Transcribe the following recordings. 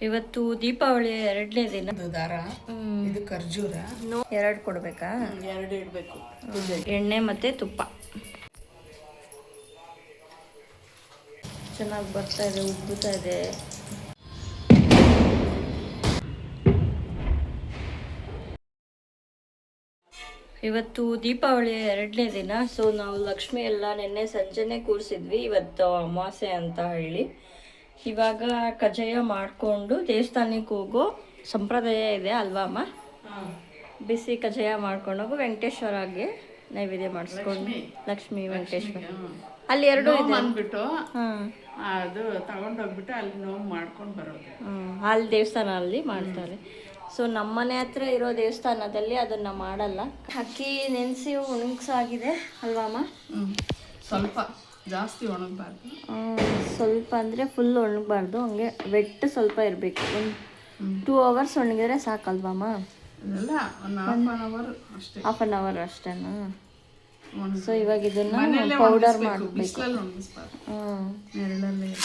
ಇವತ್ತು ದೀಪಾವಳಿ 2ನೇ ದಿನ. ದಾರ ಇದು ಖರ್ಜೂರ 2 ಕೊಡ್ಬೇಕಾ? 2 ಇಡಬೇಕು. ಎಣ್ಣೆ ಮತ್ತೆ ತುಪ್ಪ ಚೆನ್ನಾಗಿ ಬರ್ತಾ ಇದೆ, ಉಬ್ಬುತ್ತಾ ಇದೆ. ಇವತ್ತು ದೀಪಾವಳಿ 2ನೇ ದಿನ. ಸೊ ನಾವು ಲಕ್ಷ್ಮಿ ಎಲ್ಲ ನಿನ್ನೆ ಸಂಜೆನೆ ಕೂರಿಸಿದ್ವಿ, ಇವತ್ತು ಅಮಾವಾಸ್ಯೆ ಅಂತ ಹೇಳಿ. ಇವಾಗ ಕಜ್ಜಾಯ ಮಾಡಿಕೊಂಡು ದೇವಸ್ಥಾನಕ್ಕೆ ಹೋಗೋ ಸಂಪ್ರದಾಯ ಇದೆ ಅಲ್ವಾ ಅಮ್ಮ? ಬಿಸಿ ಕಜ್ಜಾಯ ಮಾಡ್ಕೊಂಡೋಗು ವೆಂಕಟೇಶ್ವರಗೆ ನೈವೇದ್ಯ ಮಾಡಿಸ್ಕೊಂಡು. ಲಕ್ಷ್ಮಿ ವೆಂಕಟೇಶ್ವರ ಅಲ್ಲಿ 2 ಇದೆ ಅಂದ್ಬಿಟ್ಟು ಅದು ತಗೊಂಡೋಗ್ಬಿಟ್ಟು ಅಲ್ಲಿ ನೋವು ಮಾಡ್ಕೊಂಡು ಬರೋದು. ಅಲ್ಲಿ ದೇವಸ್ಥಾನ ಅಲ್ಲಿ ಮಾಡ್ತಾರೆ. ಸೊ ನಮ್ಮನೆ ಹತ್ರ ಇರೋ ದೇವಸ್ಥಾನದಲ್ಲಿ ಅದನ್ನು ಮಾಡಲ್ಲ. ಅಕ್ಕಿ ನೆನೆಸಿ ಒಣಗಿಸಾಗಿದೆ ಅಲ್ವಾ ಅಮ್ಮ? ಸ್ವಲ್ಪ ಜಾಸ್ತಿ ಒಣಗಬಾರ್ದು, ಸ್ವಲ್ಪ ಅಂದರೆ ಫುಲ್ ಒಣಗಬಾರ್ದು, ಹಂಗೆ ವೆಟ್ ಸ್ವಲ್ಪ ಇರಬೇಕು. ಒಂದು 2 hours ಒಣಗಿದ್ರೆ ಸಾಕಲ್ವಮ್ಮ? ಇಲ್ಲ, ಒಂದು ಹಾಫ್ ಆನ್ ಅವರ್ ಅಷ್ಟೇನಾ? ಸೊ ಇವಾಗ ಇದನ್ನು ಪೌಡರ್ ಮಾಡಬೇಕು,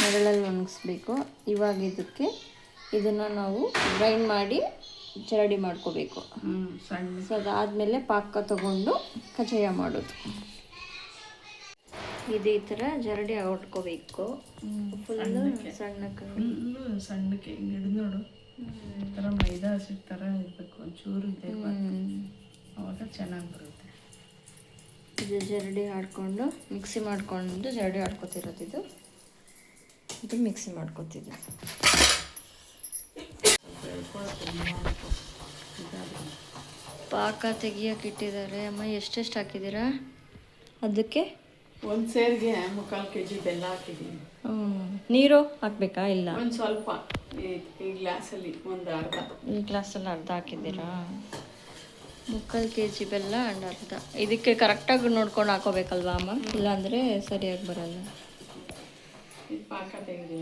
ನೆರಳಲ್ಲಿ ಒಣಗಿಸ್ಬೇಕು. ಇವಾಗ ಇದನ್ನು ನಾವು ಗ್ರೈಂಡ್ ಮಾಡಿ ಜರಡಿ ಮಾಡ್ಕೋಬೇಕು. ಸೊ ಅದಾದಮೇಲೆ ಪಾಕ ತಗೊಂಡು ಕಜ್ಜಾಯ ಮಾಡೋದು. ಇದು ಈ ಥರ ಜರಡಿ ಹೊಡ್ಕೋಬೇಕು. ಫುಲ್ಲು ಸಣ್ಣಕ್ಕೆ ಹಿಂಗೆ ಹಿಡಿದು ನೋಡು, ಈ ಥರ ಮೈದಾ ಹಸಿ ಥರ ಇರಬೇಕು, ಒಂಚೂರು ಇದೆ, ಅವಾಗ ಚೆನ್ನಾಗಿ ಬರುತ್ತೆ. ಇದು ಜರಡಿ ಆಡ್ಕೊಂಡು ಮಿಕ್ಸಿ ಮಾಡ್ಕೊಂಡು ಜರಡಿ ಆಡ್ಕೊತಿರೋದು. ಇದು ಮಿಕ್ಸಿ ಮಾಡ್ಕೊತಿದ್ದು. ಪಾಕ ತೆಗಿಯೋಕೆ ಇಟ್ಟಿದ್ದಾರೆ ಅಮ್ಮ. ಎಷ್ಟೆಷ್ಟು ಹಾಕಿದ್ದೀರಾ ಅದಕ್ಕೆ? ಒಂದು ಸೇರಿಗೆ 3/4 kg ಬೆಲ್ಲ ಹಾಕಿದ್ದೀನಿ. ನೀರು ಹಾಕ್ಬೇಕಾ? ಇಲ್ಲ, ಒಂದು ಸ್ವಲ್ಪ ಈ ಗ್ಲಾಸಲ್ಲಿ ಒಂದು ಅರ್ಧ. ಈ ಗ್ಲಾಸಲ್ಲಿ ಅರ್ಧ ಹಾಕಿದ್ದೀರಾ? 3/4 kg ಬೆಲ್ಲ ಅಂಡ್ ಅರ್ಧ. ಇದಕ್ಕೆ ಕರೆಕ್ಟಾಗಿ ನೋಡ್ಕೊಂಡು ಹಾಕೋಬೇಕಲ್ವಾ ಅಮ್ಮ? ಇಲ್ಲಾಂದರೆ ಸರಿಯಾಗಿ ಬರಲ್ಲ. ಇದು ಪಾಕ ತೆಗೆದು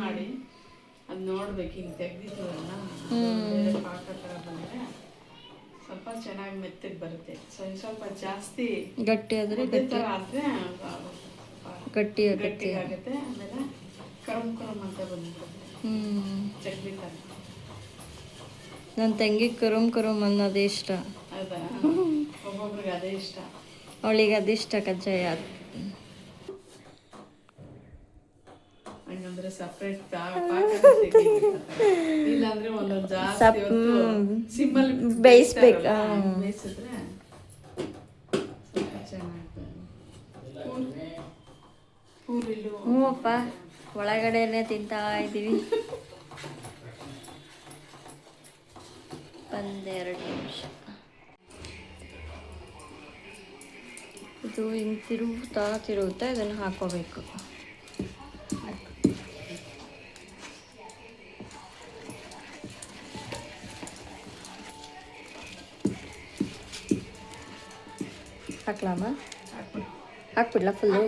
ಮಾಡಿ ಅದು ನೋಡ್ಬೇಕು. ಹಿಂಗೆ ತೆಗ್ದಿದ್ದೀವಲ್ಲ, ಪಾಕ ಥರ ಬಂದರೆ ಸ್ವಲ್ಪ ಚೆನ್ನಾಗಿ ಮೆತ್ತಗೆ ಬರುತ್ತೆ. ಸ್ವಲ್ಪ ಜಾಸ್ತಿ ಗಟ್ಟಿ ಆದರೆ ಗಟ್ಟಿ ಆಗುತ್ತೆ. ಆಮೇಲೆ ಕರಮ್ ಅಂತ ಬಂದ್ಬಿಡುತ್ತೆ, ಚಟ್ನಿ ಥರ. ನನ್ನ ತಂಗಿ ಕರುಮ್ ಅನ್ನೋದೇ ಇಷ್ಟ. ಹೌದಾ? ಒಬ್ಬೊಬ್ರಿಗೆ ಅದೇ ಇಷ್ಟ. ಅವಳಿಗೆ ಅದಿಷ್ಟ ಕಜ್ಜಾಯ. ಹಂಗಂದ್ರೆ ಸಪ್ರೇಟ್ ಇಲ್ಲಾಂದ್ರೆ ಒಂದೊಂದು ಜಾಸ್ತಿ ಸಿಂಪಲ್ ಬೇಯಿಸ್ಬೇಕು. ಬೇಯಿಸಿದ್ರೆ ಚೆನ್ನಾಗ್ತದೆ. ಹ್ಞೂ ಅಪ್ಪ, ಒಳಗಡೆನೆ ತಿಂತಾ ಇದ್ದೀವಿ. 1-2 ನಿಮಿಷ ಇದು ಹಿಂಗೆ ತಿರುಗುತ್ತಾ ಇದನ್ನು ಹಾಕೋಬೇಕು. ಹಾಕ್ಲಾಮ? ಹಾಕ್ಬಿಡ್ಲಾ ಫುಲ್ಲು?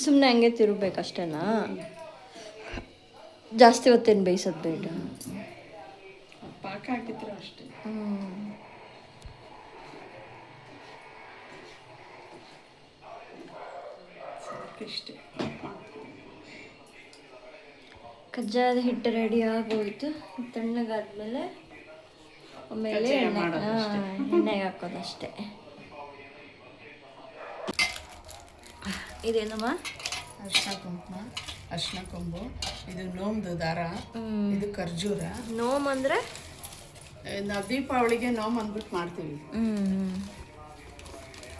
ಸುಮ್ಮನೆ ಹಂಗೆ ತಿರುಗಬೇಕಷ್ಟೇನಾ? ಜಾಸ್ತಿ ಹೊತ್ತೇನು ಬೇಯಿಸೋದು ಬೇಡ. ಪಾಕ ಹಾಕಿದ್ರೆ ಅಷ್ಟೇ. ಇಷ್ಟೇ. ಕಜ್ಜಾಯದ ಹಿಟ್ಟು ರೆಡಿ ಆಗೋಯ್ತು. ತಣ್ಣಗಾದ್ಮೇಲೆ ಆಮೇಲೆ ಎಣ್ಣೆಗೆ ಹಾಕೋದಷ್ಟೇ. ಇದೇನಮ್ಮ? ಅರ್ಶಿನ ಕೊಂಬು, ಇದು ನೋಮ್ದು ದಾರ, ಇದು ಖರ್ಜೂರ. ನೋಮ್ ಅಂದರೆ ನಾವು ದೀಪಾವಳಿಗೆ ನೋಮ್ ಅಂದ್ಬಿಟ್ಟು ಮಾಡ್ತೀವಿ.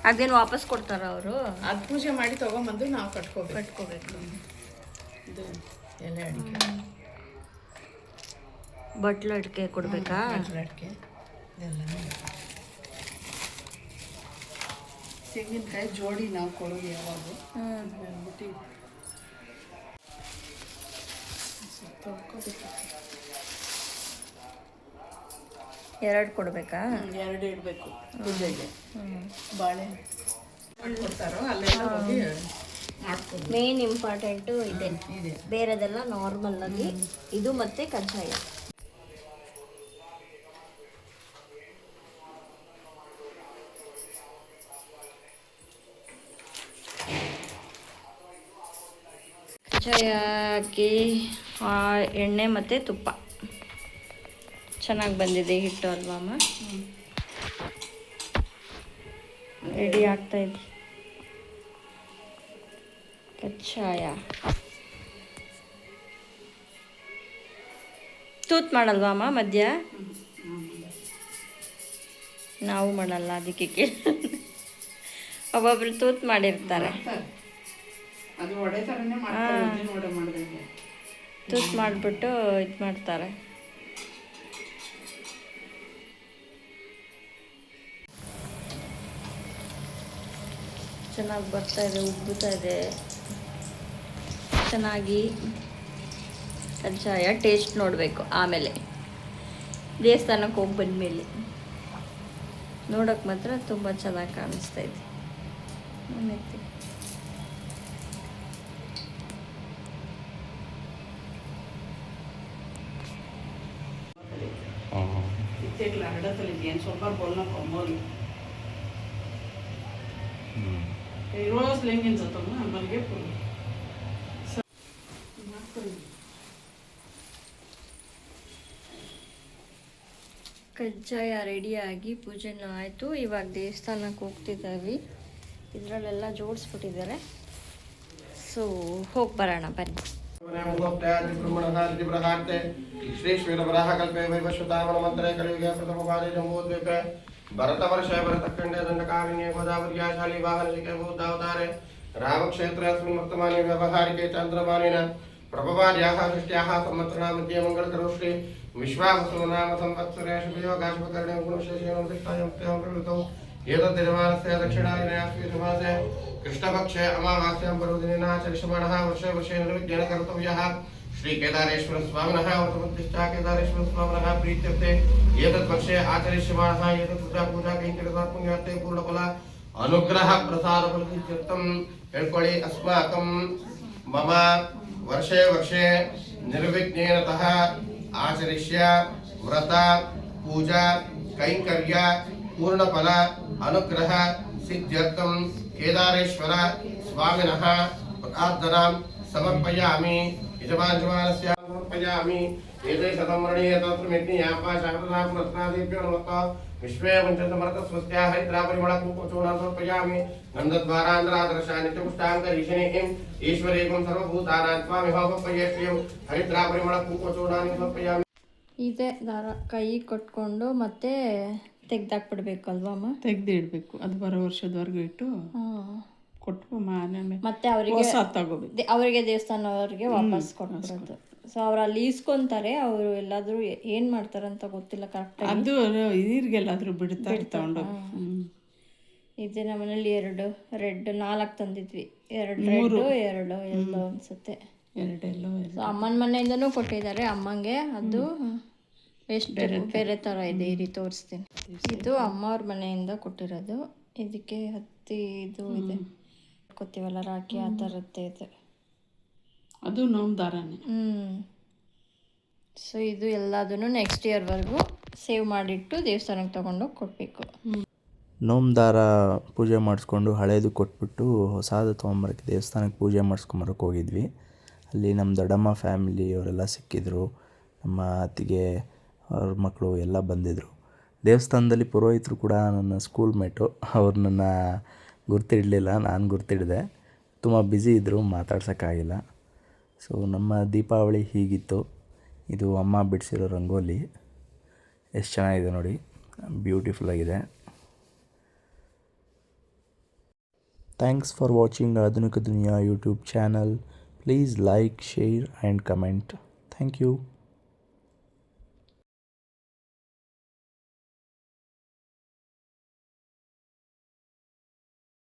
ಅದೇನು ವಾಪಸ್ ಕೊಡ್ತಾರ ಅವರು? ಅದು ಪೂಜೆ ಮಾಡಿ ತೊಗೊಂಬಂದು ನಾವು ಕಟ್ಕೋಬೇಕು. ಇದು ಎಲೆ ಅಡಿಕೆ, ಬಟ್ಲು ಅಡಿಕೆ ಕೊಡಬೇಕಾ? ಬಟ್ಲು ಅಡಿಕೆ ಇದೆಲ್ಲನೂ ತೆಂಗಿನಕಾಯಿ ಜೋಡಿ ನಾವು ಕೊಡೋದು ಯಾವಾಗ ಅಂದ್ಬಿಟ್ಟು ತೊಳ್ಕೊಬೇಕು. 2 ಕೊಡಬೇಕಾ? 2 ಇಡಬೇಕು ಪೂಜೆಗೆ. ಬಾಳೆ ಕೊಡ್ತಾರೋ ಅಲ್ಲೆಲ್ಲ ಹೋಗಿ ಮಾಡ್ಕೊಂಡು ಮೇನ್ ಇಂಪಾರ್ಟೆಂಟು ಇದೆ, ಇದೆ. ಬೇರೆದೆಲ್ಲ ನಾರ್ಮಲ್ ಆಗಿ. ಇದು ಮತ್ತೆ ಕಜ್ಜಾಯ. ಕಜ್ಜಾಯಕ್ಕೆ ಎಣ್ಣೆ ಮತ್ತು ತುಪ್ಪ ಚೆನ್ನಾಗಿ ಬಂದಿದೆ ಹಿಟ್ಟು ಅಲ್ವಾ ಅಮ್ಮ? ರೆಡಿ ಆಗ್ತಾ ಇದೆ ಕಜ್ಜಾಯ. ತೂತ್ ಮಾಡಲ್ವಾ ಅಮ್ಮ ಮಧ್ಯ? ನಾವು ಮಾಡಲ್ಲ, ಅದಕ್ಕೆ ಒಬ್ಬೊಬ್ರು ತೂತ್ ಮಾಡಿರ್ತಾರೆ. ಅದು ಒಡೆ ಥರನೇ ಮಾಡ್ತಾರೆ, ವಡೆ ಮಾಡಿದಂಗೆ ತೂತ್ ಮಾಡಿಬಿಟ್ಟು ಇದು ಮಾಡ್ತಾರೆ. ಚೆನ್ನಾಗಿ ಬರ್ತಾ ಇದೆ, ಉಬ್ಬುತ್ತಾ ಇದೆ ಚೆನ್ನಾಗಿ. ಕಜ್ಜಾಯ ಟೇಸ್ಟ್ ನೋಡಬೇಕು ಆಮೇಲೆ, ದೇವಸ್ಥಾನಕ್ಕೆ ಹೋಗಿ ಬಂದಮೇಲೆ. ನೋಡೋಕೆ ಮಾತ್ರ ತುಂಬ ಚೆನ್ನಾಗಿ ಕಾಣಿಸ್ತಾ ಇದೆ. ಇತ್ತೆಗ್ಲ ಹಡತಲ್ಲಿ ಏನು ಸ್ವಲ್ಪ ಬೋಲ್ನ ಕೊಂಬೋಲು रोज लेंगे जाता हूँ ना मलगे फूल ಕಜ್ಜಾಯ ರೆಡಿಯಾಗಿ ಪೂಜೆನೂ ಆಯಿತು. ಇವಾಗ ದೇವಸ್ಥಾನಕ್ಕೆ ಹೋಗ್ತಿದ್ದೀವಿ. ಇದರಲ್ಲೆಲ್ಲ ಜೋಡಿಸ್ಬಿಟ್ಟಿದ್ದಾರೆ. ಸೊ ಹೋಗಿ ಬರೋಣ ಬನ್ನಿ. भरतवर्षे भरतखंडे दंडकारण्ये गोदावरी वाहनलिके भूतावतारे रामक्षेत्रे अस्मिन् वर्तमाने व्यवहारिके चंद्रमानेन प्रभवार्याः दृष्ट्याः संवत्सरा मध्ये मंगलकरोष्ठे विश्वावसु नाम संवत्सरे शुभयोगाशुभकरणे गुणविशेषेण दिक्तायां प्रवृत्तौ एतत् निर्माणस्य दक्षिणायने आश्विजमासे कृष्णपक्षे अमावास्यां पर्वदिनेन आचरिष्यमाणः वर्षे वर्षे निर्विघ्नेन कर्तव्यः श्री केदारेश्वर स्वामिनः वर्तमन्तिष्ठा केदारेश्वर स्वामिनः प्रीत्यर्थे एतत् पक्षे आचरिष्यमाणः एतत् पूजा कैङ्कर्यात्मन्यार्थे पूर्णफल अनुग्रह प्रसाद फलसिद्ध्यर्थं ಹೇಳ್ಕೊಳ್ಳಿ अस्माकं मम वर्षे वर्षे निर्विघ्नेनतः आचरिष्य व्रत पूजा कैङ्कर्य पूर्णफल अनुग्रह सिद्ध्यर्थं केदारेश्वर स्वामिनः प्रार्थनां समर्पयामि यजमानस्य समर्पयामि एते शतमरणीय तत्रमेज्ञापाशारदा पुरस्तादेभ्यो नमः विश्वे पञ्चसमर्थस्वस्या हरिद्रापरिमळ कुकुचूर्णं समर्पयामि गन्धद्वारान्द्रादर्शा नित्यपुष्टाङ्गरीशनेयम् ईश्वरेकं सर्वभूतानां स्वामिहोपयेष्यं हरिद्रापरिमळ कुकुचूर्णानि समर्पयामि. ಇದೆ ದಾರ ಕೈ ಕಟ್ಕೊಂಡು ಮತ್ತೆ ತೆಗ್ದಾಕ್ಬಿಡ್ಬೇಕಲ್ವಾ ಅಮ್ಮ? ತೆಗ್ದು ಇಡಬೇಕು. ಅದು ಬರೋ ವರ್ಷದವರೆಗೂ ಇಟ್ಟು ಕೊಟ್ಟು ಮತ್ತೆ ಅವರಿಗೆ ತಗೋಬೇಕು. ಅವರಿಗೆ ದೇವಸ್ಥಾನವ್ರಿಗೆ ವಾಪಸ್ ಕೊಟ್ಬಿಡೋದು. ಸೊ ಅವ್ರು ಅಲ್ಲಿ ಈಸ್ಕೊಂತಾರೆ. ಅವರು ಎಲ್ಲಾದರೂ ಏನು ಮಾಡ್ತಾರಂತ ಗೊತ್ತಿಲ್ಲ ಕರೆಕ್ಟಾಗಿ. ಅದು ನೀರಿಗೆಲ್ಲಾದರೂ ಬಿಡ್ತಾರೆ ತಗೊಂಡು. ಇದೆ ನಮ್ಮ ಮನೇಲಿ 2 ರೆಡ್ 4 ತಂದಿದ್ವಿ. 2 ರೆಡ್ 2 ಎಲ್ಲೋ ಅನ್ಸುತ್ತೆ. 2 ಎಲ್ಲೋ. ಸೊ ಅಮ್ಮನ ಮನೆಯಿಂದನೂ ಕೊಟ್ಟಿದ್ದಾರೆ ಅಮ್ಮಂಗೆ. ಅದು ಎಷ್ಟು ಬೇರೆ ಥರ ಇದೆ, ಇರಿ ತೋರಿಸ್ತೀನಿ. ಇದು ಅಮ್ಮ ಅವ್ರ ಮನೆಯಿಂದ ಕೊಟ್ಟಿರೋದು. ಇದಕ್ಕೆ ಹತ್ತಿ ಇದು ಇದೆ, ಕೊತ್ತೀವಲ್ಲ ರಾಖಿ, ಆ ಥರದ್ದೇ ಇದೆ. ಅದು ನೋಮ್ ದಾರನೇ. ಸೊ ಇದು ಎಲ್ಲದನ್ನು ನೆಕ್ಸ್ಟ್ ಇಯರ್ವರೆಗೂ ಸೇವ್ ಮಾಡಿಟ್ಟು ದೇವಸ್ಥಾನಕ್ಕೆ ತೊಗೊಂಡೋಗಿ ಕೊಡಬೇಕು. ನೋಮ್ ದಾರ ಪೂಜೆ ಮಾಡಿಸ್ಕೊಂಡು ಹಳೇದು ಕೊಟ್ಬಿಟ್ಟು ಹೊಸದು ತೊಗೊಂಬರಕ್ಕೆ ದೇವಸ್ಥಾನಕ್ಕೆ ಪೂಜೆ ಮಾಡಿಸ್ಕೊಂಬರಕ್ಕೆ ಹೋಗಿದ್ವಿ. ಅಲ್ಲಿ ನಮ್ಮ ದೊಡ್ಡಮ್ಮ ಫ್ಯಾಮಿಲಿ ಅವರೆಲ್ಲ ಸಿಕ್ಕಿದ್ರು. ನಮ್ಮ ಅತ್ತಿಗೆ ಅವ್ರ ಮಕ್ಕಳು ಎಲ್ಲ ಬಂದಿದ್ದರು. ದೇವಸ್ಥಾನದಲ್ಲಿ ಪುರೋಹಿತರು ಕೂಡ ನನ್ನ ಸ್ಕೂಲ್ ಮೇಟು. ಅವ್ರು ನನ್ನ ಗುರ್ತಿಡಲಿಲ್ಲ, ನಾನು ಗುರ್ತಿಡಿದೆ. ತುಂಬ ಬ್ಯುಸಿ ಇದ್ದರು, ಮಾತಾಡ್ಸೋಕ್ಕಾಗಿಲ್ಲ. ಸೊ ನಮ್ಮ ದೀಪಾವಳಿ ಹೀಗಿತ್ತು. ಇದು ಅಮ್ಮ ಬಿಡಿಸಿರೋ ರಂಗೋಲಿ. ಎಷ್ಟು ಚೆನ್ನಾಗಿದೆ ನೋಡಿ, ಬ್ಯೂಟಿಫುಲ್ಲಾಗಿದೆ. Thanks for watching Adhunik Duniya YouTube channel. Please like, share and comment. Thank you.